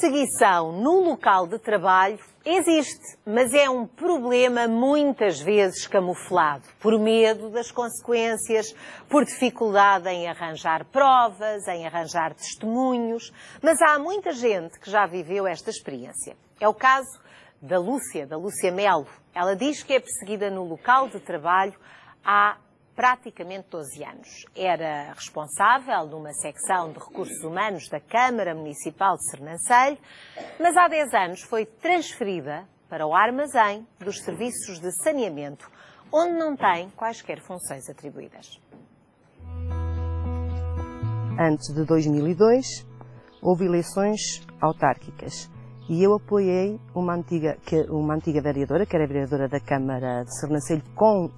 perseguição no local de trabalho existe, mas é um problema muitas vezes camuflado, por medo das consequências, por dificuldade em arranjar provas, em arranjar testemunhos, mas há muita gente que já viveu esta experiência. É o caso da Lúcia Melo. Ela diz que é perseguida no local de trabalho há praticamente 12 anos. Era responsável de uma secção de recursos humanos da Câmara Municipal de Sernancelho, mas há 10 anos foi transferida para o armazém dos serviços de saneamento, onde não tem quaisquer funções atribuídas. Antes de 2002, houve eleições autárquicas e eu apoiei uma antiga vereadora, que era vereadora da Câmara de Sernancelho, com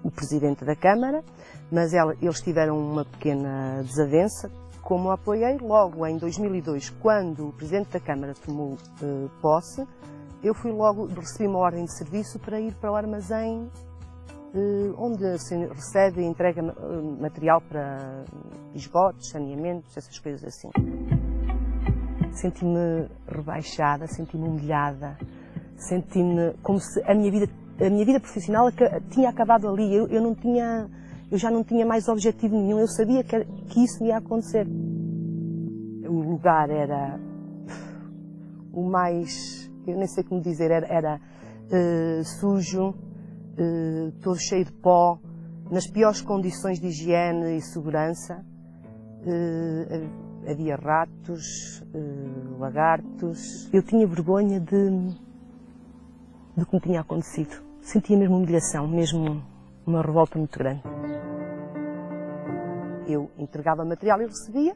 o presidente da Câmara, mas eles tiveram uma pequena desavença. Como apoiei, logo em 2002, quando o presidente da Câmara tomou posse, eu recebi uma ordem de serviço para ir para o armazém onde se recebe e entrega material para esgotos, saneamentos, essas coisas assim. Senti-me rebaixada, senti-me humilhada, senti-me como se a minha vida profissional tinha acabado ali. Eu já não tinha mais objetivo nenhum. Eu sabia que isso ia acontecer. O lugar era o mais, eu nem sei como dizer, era sujo, todo cheio de pó, nas piores condições de higiene e segurança. Havia ratos, lagartos. Eu tinha vergonha do que me tinha acontecido. Sentia mesmo humilhação, mesmo uma revolta muito grande. Eu entregava material e recebia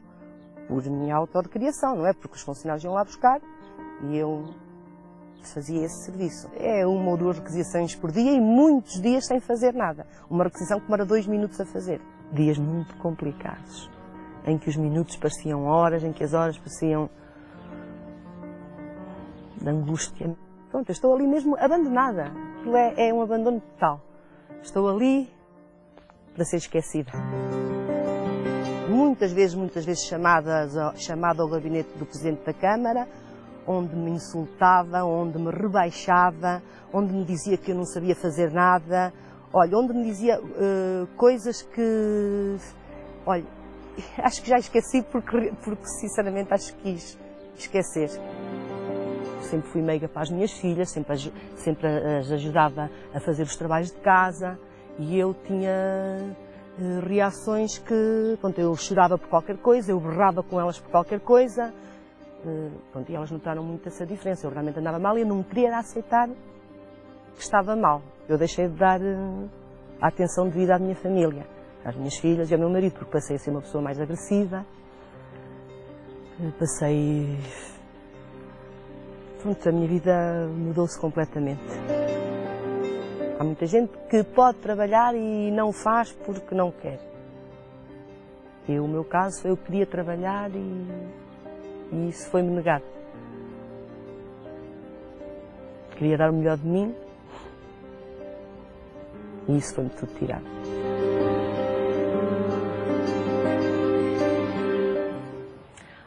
por minha autocriação, não é? Porque os funcionários iam lá buscar e eu fazia esse serviço. É 1 ou 2 requisições por dia e muitos dias sem fazer nada. Uma requisição que demora 2 minutos a fazer. Dias muito complicados, em que os minutos pareciam horas, em que as horas pareciam de angústia. Pronto, eu estou ali mesmo abandonada. Aquilo é um abandono total. Estou ali para ser esquecida. Muitas vezes chamada ao gabinete do Presidente da Câmara, onde me insultava, onde me rebaixava, onde me dizia que eu não sabia fazer nada, olha, onde me dizia coisas que, olha, acho que já esqueci porque sinceramente acho que quis esquecer. Sempre fui meiga para as minhas filhas, sempre as ajudava a fazer os trabalhos de casa e eu tinha reações que, pronto, eu chorava por qualquer coisa, eu berrava com elas por qualquer coisa, pronto, e elas notaram muito essa diferença. Eu realmente andava mal e eu não queria aceitar que estava mal. Eu deixei de dar a atenção devida à minha família, às minhas filhas e ao meu marido, porque passei a ser uma pessoa mais agressiva, pronto, a minha vida mudou-se completamente. Há muita gente que pode trabalhar e não o faz porque não quer. O meu caso, eu queria trabalhar e isso foi-me negado. Queria dar o melhor de mim e isso foi-me tudo tirado.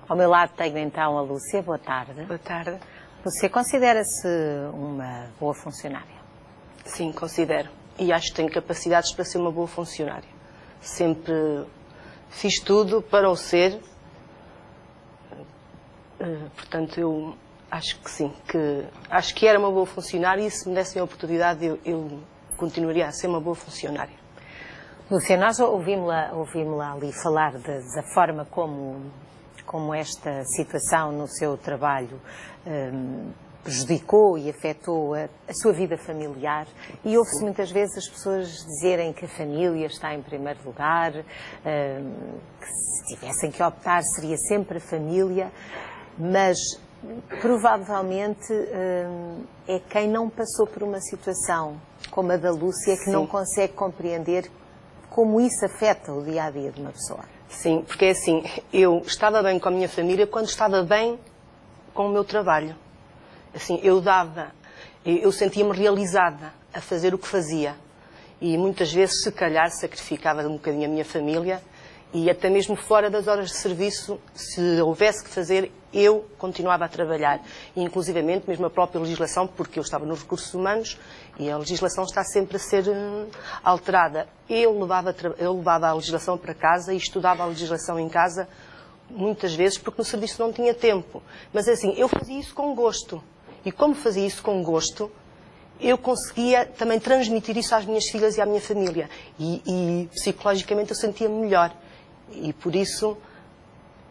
Ao meu lado tenho então a Lúcia. Boa tarde. Boa tarde. Você considera-se uma boa funcionária? Sim, considero. E acho que tenho capacidades para ser uma boa funcionária. Sempre fiz tudo para o ser. Portanto, eu acho que sim, acho que era uma boa funcionária e se me dessem a oportunidade eu continuaria a ser uma boa funcionária. Lúcia, nós ouvimos-la ali falar da forma como esta situação no seu trabalho prejudicou e afetou a sua vida familiar, e ouve-se muitas vezes as pessoas dizerem que a família está em primeiro lugar, que se tivessem que optar seria sempre a família, mas provavelmente é quem não passou por uma situação como a da Lúcia que não consegue compreender como isso afeta o dia-a-dia de uma pessoa. Sim, porque é assim, eu estava bem com a minha família quando estava bem com o meu trabalho. Assim, eu sentia-me realizada a fazer o que fazia. E muitas vezes, se calhar, sacrificava um bocadinho a minha família E até mesmo fora das horas de serviço, se houvesse que fazer, eu continuava a trabalhar. E, inclusivamente, mesmo a própria legislação, porque eu estava nos recursos humanos e a legislação está sempre a ser alterada. Eu levava a legislação para casa e estudava a legislação em casa muitas vezes, porque no serviço não tinha tempo. Mas, assim, eu fazia isso com gosto. E como fazia isso com gosto, eu conseguia também transmitir isso às minhas filhas e à minha família. E psicologicamente eu sentia-me melhor. E por isso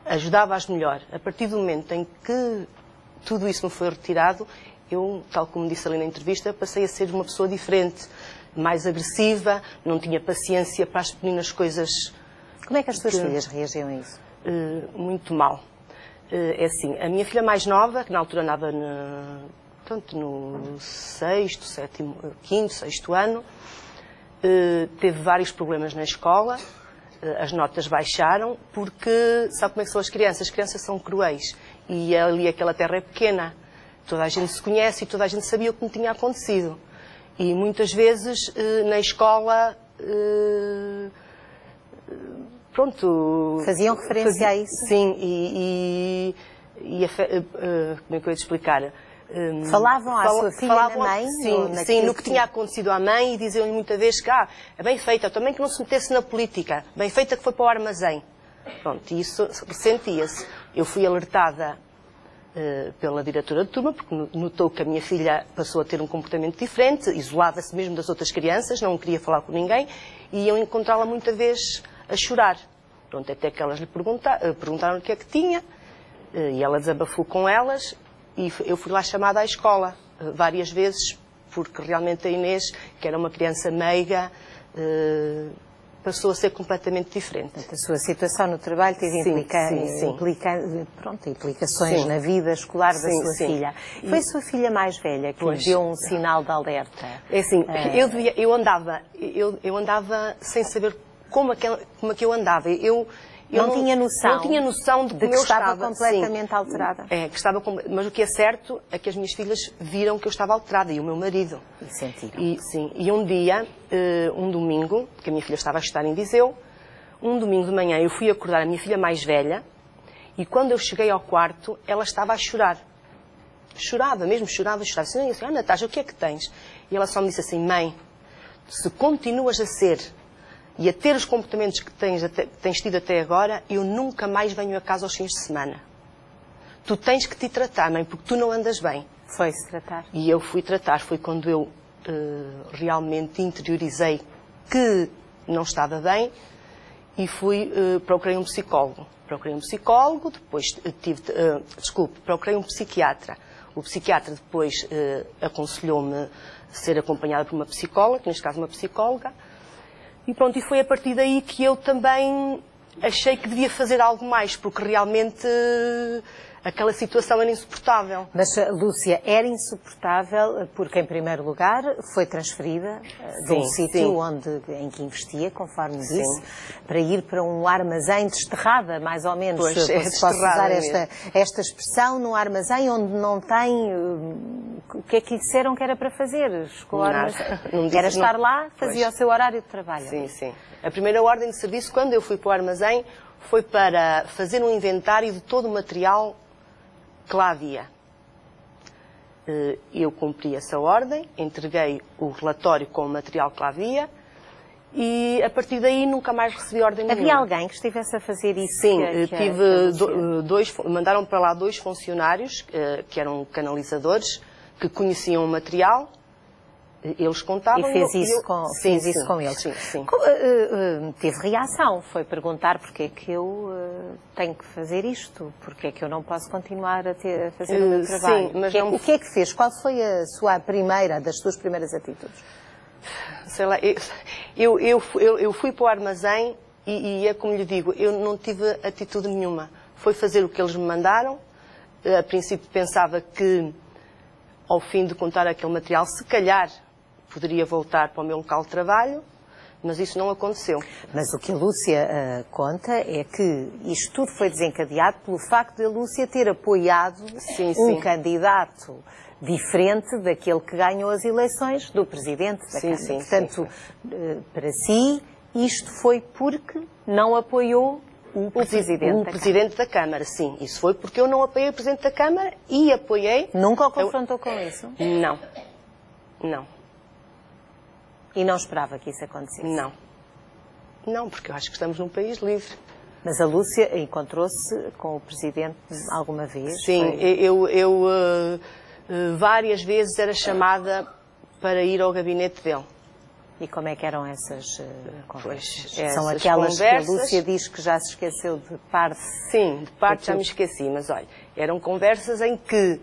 ajudava-as melhor. A partir do momento em que tudo isso me foi retirado, eu, tal como disse ali na entrevista, passei a ser uma pessoa diferente, mais agressiva, não tinha paciência para as pequenas coisas. Como é que as tuas filhas reagiam a isso? Muito mal. É assim, a minha filha mais nova, que na altura andava no quinto, sexto ano, teve vários problemas na escola. As notas baixaram porque, sabe como é que são as crianças? As crianças são cruéis e ali aquela terra é pequena. Toda a gente se conhece e toda a gente sabia o que me tinha acontecido. E muitas vezes na escola, pronto... Faziam referência a isso? Sim, como é que eu ia te explicar? Falavam à sua filha na mãe? Sim, no que tinha acontecido à mãe, e diziam-lhe muitas vezes que é bem feita, também que não se metesse na política, bem feita que foi para o armazém. Pronto, e isso ressentia-se. Eu fui alertada pela diretora de turma, porque notou que a minha filha passou a ter um comportamento diferente, isolava-se mesmo das outras crianças, não queria falar com ninguém, e iam encontrá-la muitas vezes a chorar. Pronto, até que elas lhe perguntaram o que é que tinha, e ela desabafou com elas. E eu fui lá chamada à escola várias vezes, porque realmente a Inês, que era uma criança meiga, passou a ser completamente diferente. A sua situação no trabalho teve implicações na vida escolar da sua filha. Foi a sua filha mais velha que lhe deu um sinal de alerta? É assim, eu andava sem saber como é que eu andava. Eu não tinha noção de como que eu estava completamente alterada. Mas o que é certo é que as minhas filhas viram que eu estava alterada, e o meu marido. E sentiram. E um dia, um domingo, que a minha filha estava a estudar em Viseu, um domingo de manhã eu fui acordar a minha filha mais velha, e quando eu cheguei ao quarto, ela estava a chorar. Chorava. Assim, Natasha, o que é que tens? E ela só me disse assim: mãe, se continuas a ser e a ter os comportamentos que tens tido até agora, eu nunca mais venho a casa aos fins de semana. Tu tens que te tratar, mãe, porque tu não andas bem. Foi-se tratar. E eu fui tratar. Foi quando eu realmente interiorizei que não estava bem e procurei um psicólogo. Depois procurei um psiquiatra. O psiquiatra depois aconselhou-me ser acompanhada por uma psicóloga, neste caso uma psicóloga. E pronto, e foi a partir daí que eu também achei que devia fazer algo mais, porque realmente aquela situação era insuportável. Mas, Lúcia, era insuportável porque, em primeiro lugar, foi transferida de um sítio em que investia, conforme disse, para ir para um armazém desterrada, mais ou menos. Pois, se posso usar esta expressão, num armazém onde não tem... O que é que lhe disseram que era para fazer? Era estar lá, fazia o seu horário de trabalho. Sim. A primeira ordem de serviço, quando eu fui para o armazém, foi para fazer um inventário de todo o material que lá havia. Eu cumpri essa ordem, entreguei o relatório com o material que lá havia e, a partir daí, nunca mais recebi ordem nenhuma. Havia alguém que estivesse a fazer isso? Sim, mandaram para lá 2 funcionários, que eram canalizadores, que conheciam o material. Eles contavam... E fez isso com eles. Sim. Teve reação, foi perguntar porque é que eu tenho que fazer isto, porque é que eu não posso continuar a fazer o meu trabalho. Sim, mas o que é que fez? Qual foi das suas primeiras atitudes? Sei lá, eu fui para o armazém e é como lhe digo, eu não tive atitude nenhuma. Foi fazer o que eles me mandaram. A princípio pensava que, ao fim de contar aquele material, se calhar poderia voltar para o meu local de trabalho, mas isso não aconteceu. Mas o que a Lúcia conta é que isto tudo foi desencadeado pelo facto de a Lúcia ter apoiado um candidato diferente daquele que ganhou as eleições do Presidente da Câmara. Portanto, para si, Isto foi porque não apoiou o Presidente da Câmara, sim. Isso foi porque eu não apoiei o Presidente da Câmara e apoiei... Nunca o confrontou com isso? Não. Não. E não esperava que isso acontecesse? Não. Não, porque eu acho que estamos num país livre. Mas a Lúcia encontrou-se com o Presidente alguma vez? Sim, eu várias vezes era chamada para ir ao gabinete dele. E como é que eram essas conversas? São essas aquelas conversas... que a Lúcia diz que já se esqueceu de parte? Sim, de parte já me esqueci, mas olha, eram conversas em que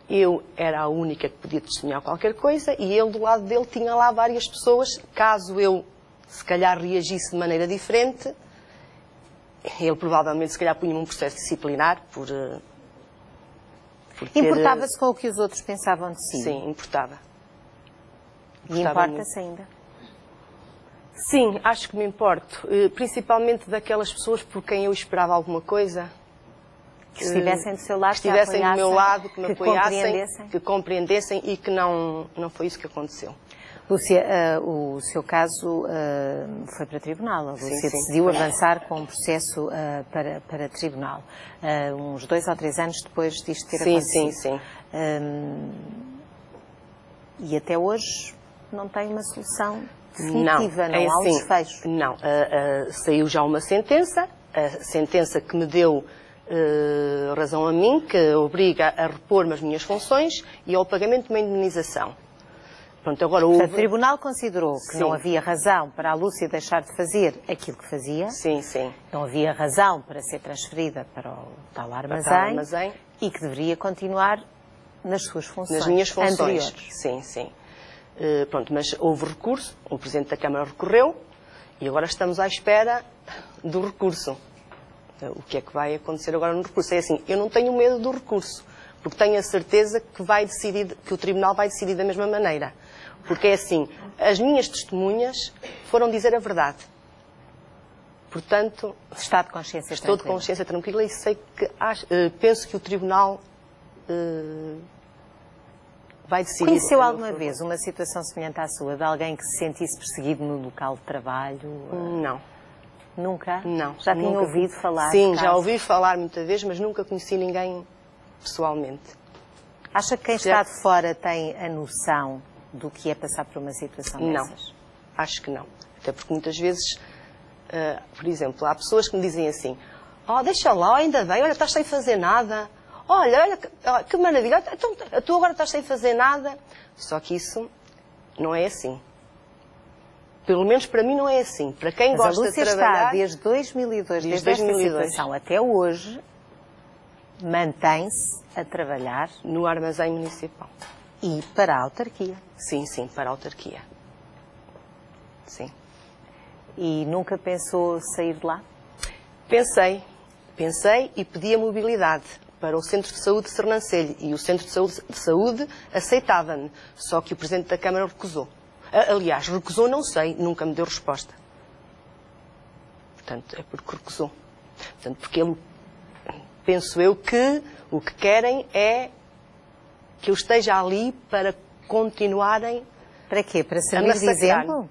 eu era a única que podia testemunhar qualquer coisa e ele, do lado dele, tinha lá várias pessoas. Caso eu, se calhar, reagisse de maneira diferente, ele provavelmente, se calhar, punha-me um processo disciplinar por ter... Importava-se com o que os outros pensavam de si? Sim, importava. E importa-se ainda? Sim, acho que me importo. Principalmente daquelas pessoas por quem eu esperava alguma coisa. Que estivessem do seu lado, que estivessem do meu lado, que me apoiassem, que compreendessem e que não foi isso que aconteceu. Lúcia, o seu caso foi para tribunal. A Lúcia decidiu avançar com um processo para tribunal. Uns 2 ou 3 anos depois disto ter acontecido. Sim. E até hoje não tem uma solução definitiva, não há um desfecho. Não, saiu já uma sentença, a sentença que me deu razão a mim, que obriga a repor-me as minhas funções e ao pagamento de uma indemnização. Pronto, agora o Tribunal considerou que não havia razão para a Lúcia deixar de fazer aquilo que fazia. Sim. Não havia razão para ser transferida para o tal armazém e que deveria continuar nas suas funções. Nas minhas funções. Anteriores. Sim. Pronto, mas houve recurso, o Presidente da Câmara recorreu e agora estamos à espera do recurso. O que é que vai acontecer agora no recurso? É assim, eu não tenho medo do recurso, porque tenho a certeza que o Tribunal vai decidir da mesma maneira. Porque é assim, as minhas testemunhas foram dizer a verdade. Portanto, está de consciência estou de consciência tranquila e sei que penso que o Tribunal vai decidir. Conheceu alguma vez uma situação semelhante à sua, de alguém que se sentisse perseguido no local de trabalho? Não. Nunca? Não. Já tinha ouvido falar? Sim, já ouvi falar muitas vezes, mas nunca conheci ninguém pessoalmente. Acha que quem está de fora tem a noção do que é passar por uma situação dessas? Não, acho que não. Até porque muitas vezes, por exemplo, há pessoas que me dizem assim: deixa lá, ainda bem, olha, estás sem fazer nada. Olha, que maravilha, então, tu agora estás sem fazer nada. Só que isso não é assim. Pelo menos para mim não é assim. Para quem gosta de trabalhar... está desde 2002, desde esta situação até hoje, mantém-se a trabalhar no armazém municipal. E para a autarquia? Sim, para a autarquia. Sim. E nunca pensou sair de lá? Pensei e pedi a mobilidade para o Centro de Saúde de Sernancelho e o Centro de Saúde aceitava-me, só que o Presidente da Câmara recusou. Aliás, recusou, não sei, nunca me deu resposta. Portanto, é porque recusou. Portanto, porque ele, penso eu que o que querem é que eu esteja ali para continuarem... Para quê? Para servir de exemplo?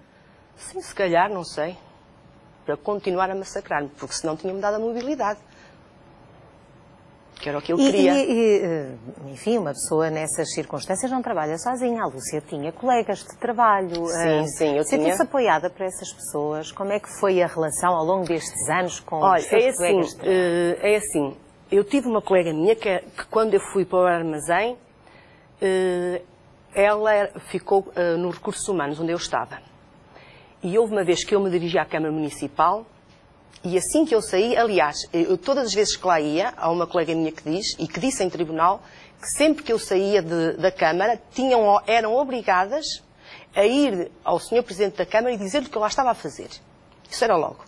Sim, se calhar, não sei. Para continuar a massacrar-me, porque senão tinha-me dado a mobilidade. Que era o que eu queria. Enfim, uma pessoa nessas circunstâncias não trabalha sozinha. A Lúcia tinha colegas de trabalho. Sim, eu tinha. Sentiu-se apoiada por essas pessoas? Como é que foi a relação ao longo destes anos com os seus colegas de trabalho? É assim, eu tive uma colega minha que quando eu fui para o armazém, ela ficou no Recursos Humanos, onde eu estava. E houve uma vez que eu me dirigi à Câmara Municipal e assim que eu saí, aliás, todas as vezes que lá ia, há uma colega minha que diz, e que disse em tribunal, que sempre que eu saía da Câmara, eram obrigadas a ir ao Sr. Presidente da Câmara e dizer-lhe o que eu lá estava a fazer. Isso era logo.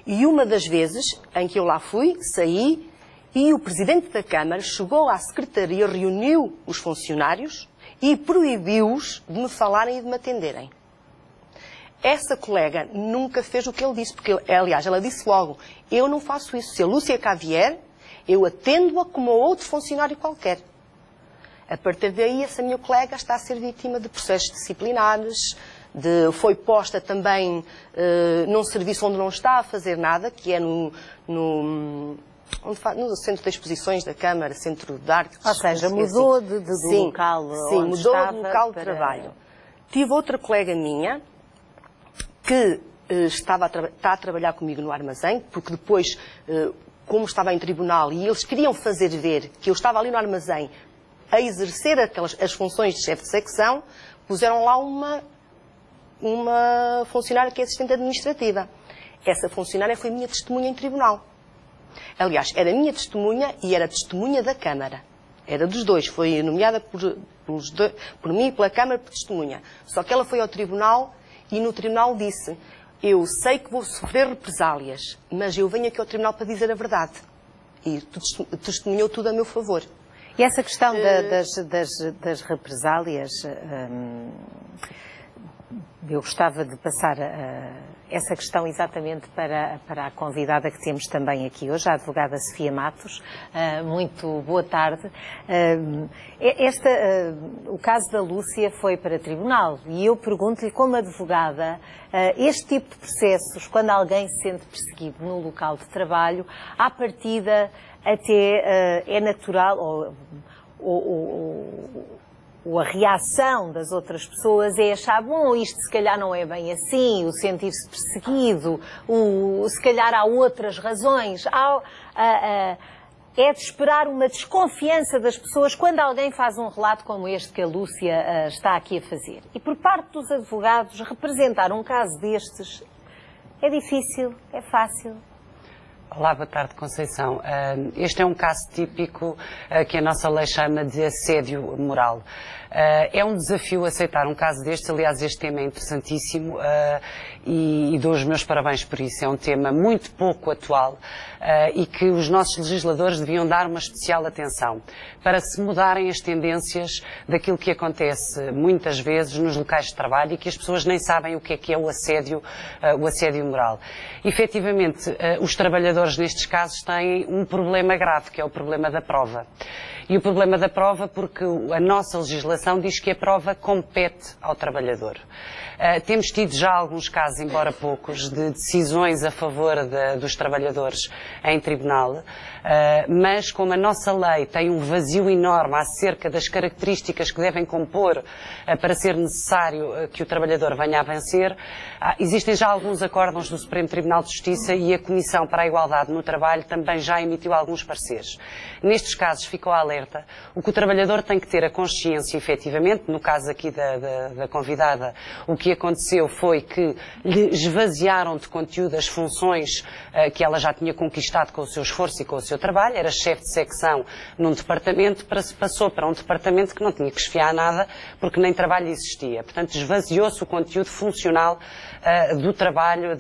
E uma das vezes em que eu lá fui, saí, e o Presidente da Câmara chegou à Secretaria, reuniu os funcionários e proibiu-os de me falarem e de me atenderem. Essa colega nunca fez o que ele disse, porque, aliás, ela disse logo, eu não faço isso. Se a Lúcia cá vier, eu atendo-a como outro funcionário qualquer. A partir daí, essa minha colega está a ser vítima de processos disciplinares, Foi posta também num serviço onde não está a fazer nada, que é no Centro de Exposições da Câmara, Centro de Arte. Ou seja, mudou do local onde mudou estava do local de trabalho. Tive outra colega minha que está a trabalhar comigo no armazém, porque depois, como estava em tribunal e eles queriam fazer ver que eu estava ali no armazém a exercer as funções de chefe de secção, puseram lá uma funcionária que é assistente administrativa. Essa funcionária foi minha testemunha em tribunal. Aliás, era minha testemunha e era testemunha da Câmara. Era dos dois. Foi nomeada por mim e pela Câmara por testemunha. Só que ela foi ao tribunal e no tribunal disse: eu sei que vou sofrer represálias, mas eu venho aqui ao tribunal para dizer a verdade. E testemunhou tudo a meu favor. E essa questão das represálias, eu gostava de passar essa questão exatamente para a convidada que temos também aqui hoje, a advogada Sofia Matos. Muito boa tarde. O caso da Lúcia foi para tribunal e eu pergunto-lhe, como advogada, este tipo de processos, quando alguém se sente perseguido no local de trabalho, à partida até é natural, ou a reação das outras pessoas é achar, bom, isto se calhar não é bem assim, o sentir-se perseguido, se calhar há outras razões. É de esperar uma desconfiança das pessoas quando alguém faz um relato como este que a Lúcia está aqui a fazer. E por parte dos advogados, representar um caso destes é difícil, é fácil. Olá, boa tarde, Conceição. Este é um caso típico que a nossa lei chama de assédio moral. É um desafio aceitar um caso destes, aliás, este tema é interessantíssimo e dou os meus parabéns por isso. É um tema muito pouco atual e que os nossos legisladores deviam dar uma especial atenção para se mudarem as tendências daquilo que acontece muitas vezes nos locais de trabalho e que as pessoas nem sabem o que é o assédio moral. Efetivamente, os trabalhadores nestes casos têm um problema grave, que é o problema da prova. E o problema da prova porque a nossa legislação diz que a prova compete ao trabalhador. Temos tido já alguns casos, embora poucos, de decisões a favor dos trabalhadores em tribunal, mas como a nossa lei tem um vazio enorme acerca das características que devem compor para ser necessário que o trabalhador venha a vencer, existem já alguns acórdãos do Supremo Tribunal de Justiça e a Comissão para a Igualdade no Trabalho também já emitiu alguns pareceres. Nestes casos ficou alerta, o que o trabalhador tem que ter a consciência, efetivamente, no caso aqui da convidada, o que aconteceu foi que lhe esvaziaram de conteúdo as funções que ela já tinha conquistado com o seu esforço e com o seu trabalho, era chefe de secção num departamento, passou para um departamento que não tinha que esfiar nada, porque nem trabalho existia. Portanto, esvaziou-se o conteúdo funcional do trabalho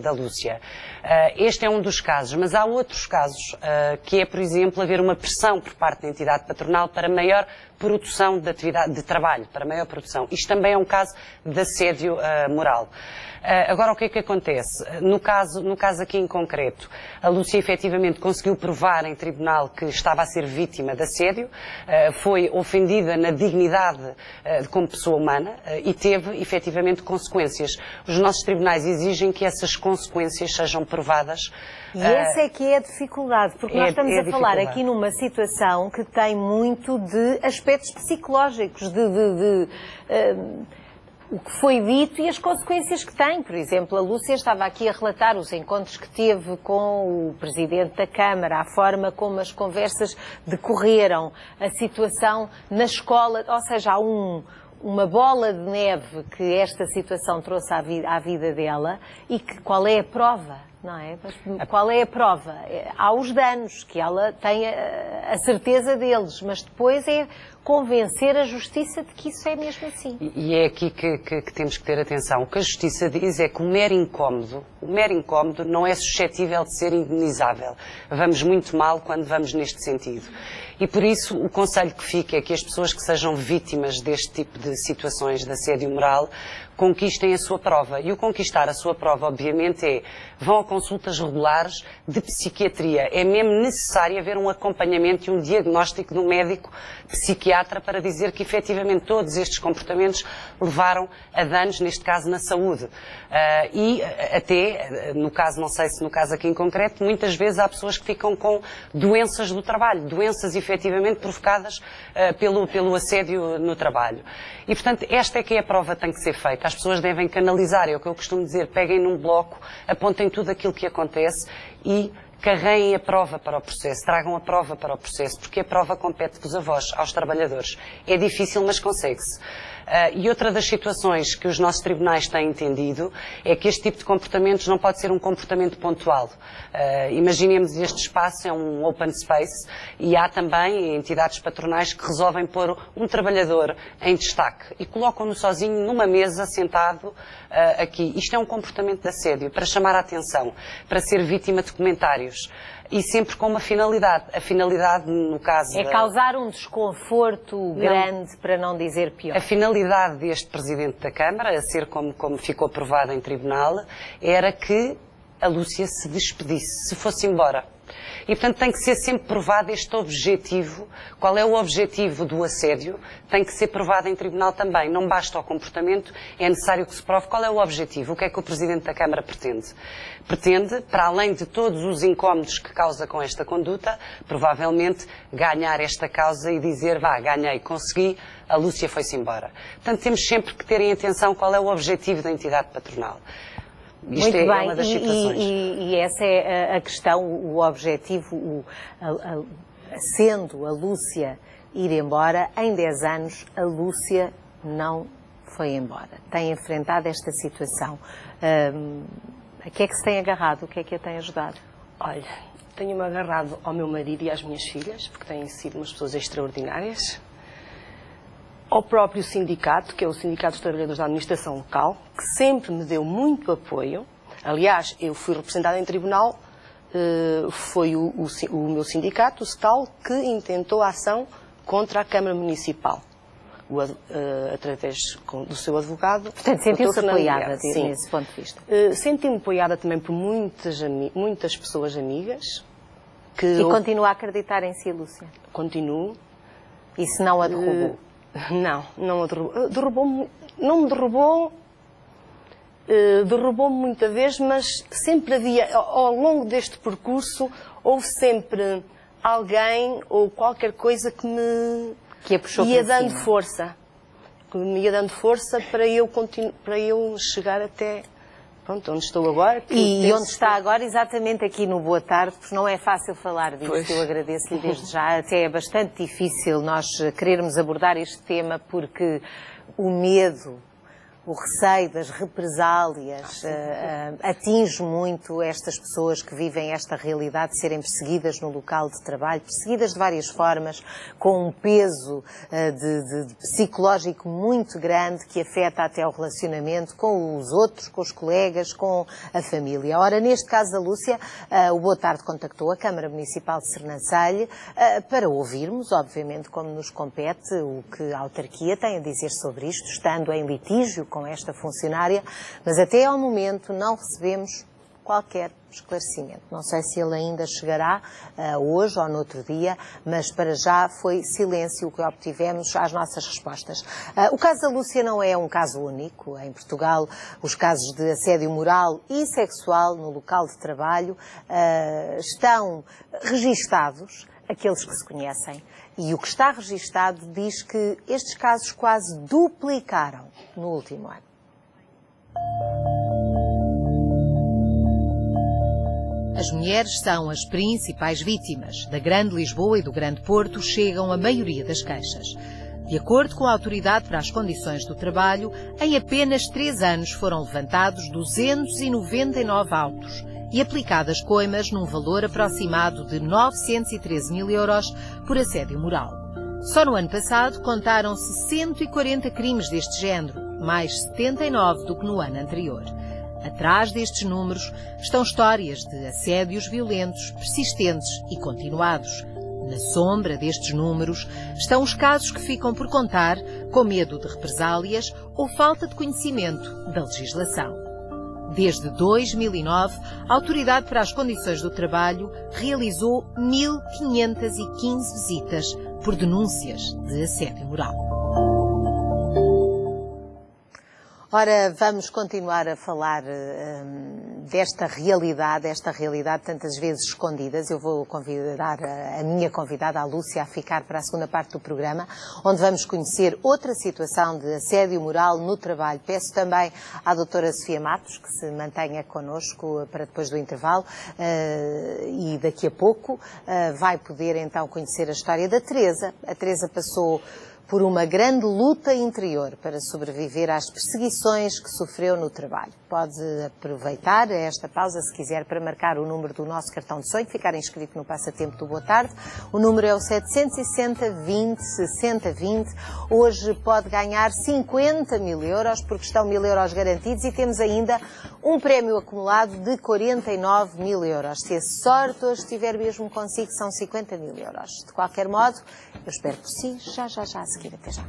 da Lúcia. Este é um dos casos, mas há outros casos, que é, por exemplo, haver uma pressão por parte da entidade patronal para maior produção de atividade de trabalho, para maior produção. Isto também é um caso de assédio moral. Agora, o que é que acontece? No caso aqui em concreto, a Lúcia efetivamente conseguiu provar em tribunal que estava a ser vítima de assédio, foi ofendida na dignidade como pessoa humana e teve efetivamente consequências. Os nossos tribunais exigem que essas consequências sejam provadas. E essa é que é a dificuldade, porque nós estamos a falar aqui numa situação que tem muito de aspectos psicológicos, o que foi dito e as consequências que tem. Por exemplo, a Lúcia estava aqui a relatar os encontros que teve com o Presidente da Câmara, a forma como as conversas decorreram, a situação na escola, ou seja, há uma bola de neve que esta situação trouxe à vida dela e que qual é a prova? Não é? Mas qual é a prova? Há os danos, que ela tem a certeza deles, mas depois é convencer a Justiça de que isso é mesmo assim. E é aqui que temos que ter atenção. O que a Justiça diz é que o mero incómodo não é suscetível de ser indenizável. Vamos muito mal quando vamos neste sentido. E por isso o conselho que fica é que as pessoas que sejam vítimas deste tipo de situações de assédio moral conquistem a sua prova. E o conquistar a sua prova, obviamente, vão a consultas regulares de psiquiatria. É mesmo necessário haver um acompanhamento e um diagnóstico de um médico psiquiatra para dizer que, efetivamente, todos estes comportamentos levaram a danos, neste caso, na saúde. E até, no caso, não sei se no caso aqui em concreto, muitas vezes há pessoas que ficam com doenças do trabalho, doenças, efetivamente, provocadas pelo assédio no trabalho. E, portanto, esta é que é a prova que tem que ser feita. As pessoas devem canalizar, é o que eu costumo dizer, peguem num bloco, apontem tudo aquilo que acontece e carreguem a prova para o processo, tragam a prova para o processo, porque a prova compete-vos a vós, aos trabalhadores. É difícil, mas consegue-se. E outra das situações que os nossos tribunais têm entendido é que este tipo de comportamentos não pode ser um comportamento pontual. Imaginemos este espaço, é um open space, e há também entidades patronais que resolvem pôr um trabalhador em destaque e colocam-no sozinho numa mesa, sentado aqui. Isto é um comportamento de assédio, para chamar a atenção, para ser vítima de comentários. E sempre com uma finalidade. A finalidade, no caso... É causar um desconforto grande, para não dizer pior. A finalidade deste Presidente da Câmara, a ser como ficou provado em tribunal, era que a Lúcia se despedisse, se fosse embora. E, portanto, tem que ser sempre provado este objetivo. Qual é o objetivo do assédio? Tem que ser provado em tribunal também. Não basta o comportamento, é necessário que se prove qual é o objetivo. O que é que o Presidente da Câmara pretende? Pretende, para além de todos os incómodos que causa com esta conduta, provavelmente ganhar esta causa e dizer, ganhei, consegui, a Lúcia foi-se embora. Portanto, temos sempre que ter em atenção qual é o objetivo da entidade patronal. Muito bem, uma das situações. E essa é a questão, o objetivo, sendo a Lúcia ir embora, em 10 anos a Lúcia não foi embora. Tem enfrentado esta situação. A que é que se tem agarrado? O que é que a tem ajudado? Olha, tenho-me agarrado ao meu marido e às minhas filhas, porque têm sido umas pessoas extraordinárias. Ao próprio sindicato, que é o Sindicato dos Trabalhadores da Administração Local, que sempre me deu muito apoio. Aliás, eu fui representada em tribunal, foi o meu sindicato, o SETAL, que intentou a ação contra a Câmara Municipal, através do seu advogado. Portanto, sentiu-se apoiada nesse ponto de vista? Senti-me apoiada também por muitas pessoas amigas. E continua a acreditar em si, Lúcia? Continuo. E se não a derrubou? Não a derrubou. Não me derrubou. Derrubou-me muita vez, mas sempre havia, ao longo deste percurso, houve sempre alguém ou qualquer coisa que me ia dando força. Que me ia dando força para eu chegar até... Pronto, onde estou agora. E onde está agora, exatamente aqui no Boa Tarde, porque não é fácil falar disso. Pois. Eu agradeço-lhe desde já. Até é bastante difícil nós querermos abordar este tema, porque o medo, o receio das represálias atinge muito estas pessoas que vivem esta realidade de serem perseguidas no local de trabalho, perseguidas de várias formas, com um peso de psicológico muito grande que afeta até o relacionamento com os outros, com os colegas, com a família. Ora, neste caso da Lúcia, o Boa Tarde contactou a Câmara Municipal de Sernancelho para ouvirmos, obviamente, como nos compete, o que a autarquia tem a dizer sobre isto, estando em litígio com esta funcionária, mas até ao momento não recebemos qualquer esclarecimento. Não sei se ele ainda chegará hoje ou no outro dia, mas para já foi silêncio o que obtivemos às nossas respostas. O caso da Lúcia não é um caso único. Em Portugal, os casos de assédio moral e sexual no local de trabalho estão registados, aqueles que se conhecem. E o que está registado diz que estes casos quase duplicaram no último ano. As mulheres são as principais vítimas. Da Grande Lisboa e do Grande Porto chegam a maioria das queixas. De acordo com a Autoridade para as Condições do Trabalho, em apenas 3 anos foram levantados 299 autos e aplicadas coimas num valor aproximado de 913 mil euros por assédio moral. Só no ano passado contaram-se 140 crimes deste género, mais 79 do que no ano anterior. Atrás destes números estão histórias de assédios violentos, persistentes e continuados. Na sombra destes números estão os casos que ficam por contar com medo de represálias ou falta de conhecimento da legislação. Desde 2009, a Autoridade para as Condições do Trabalho realizou 1.515 visitas por denúncias de assédio moral. Ora, vamos continuar a falar desta realidade tantas vezes escondidas. Eu vou convidar a minha convidada, a Lúcia, a ficar para a segunda parte do programa, onde vamos conhecer outra situação de assédio moral no trabalho. Peço também à doutora Sofia Matos que se mantenha connosco para depois do intervalo e daqui a pouco vai poder então conhecer a história da Teresa. A Teresa passou por uma grande luta interior para sobreviver às perseguições que sofreu no trabalho. Pode aproveitar esta pausa, se quiser, para marcar o número do nosso cartão de sonho, ficar inscrito no passatempo do Boa Tarde. O número é o 760 20 60 20. Hoje pode ganhar 50 mil euros, porque estão 1.000 euros garantidos e temos ainda um prémio acumulado de 49 mil euros. Se a sorte hoje estiver mesmo consigo, são 50 mil euros. De qualquer modo, eu espero por si, já a seguir. Até já.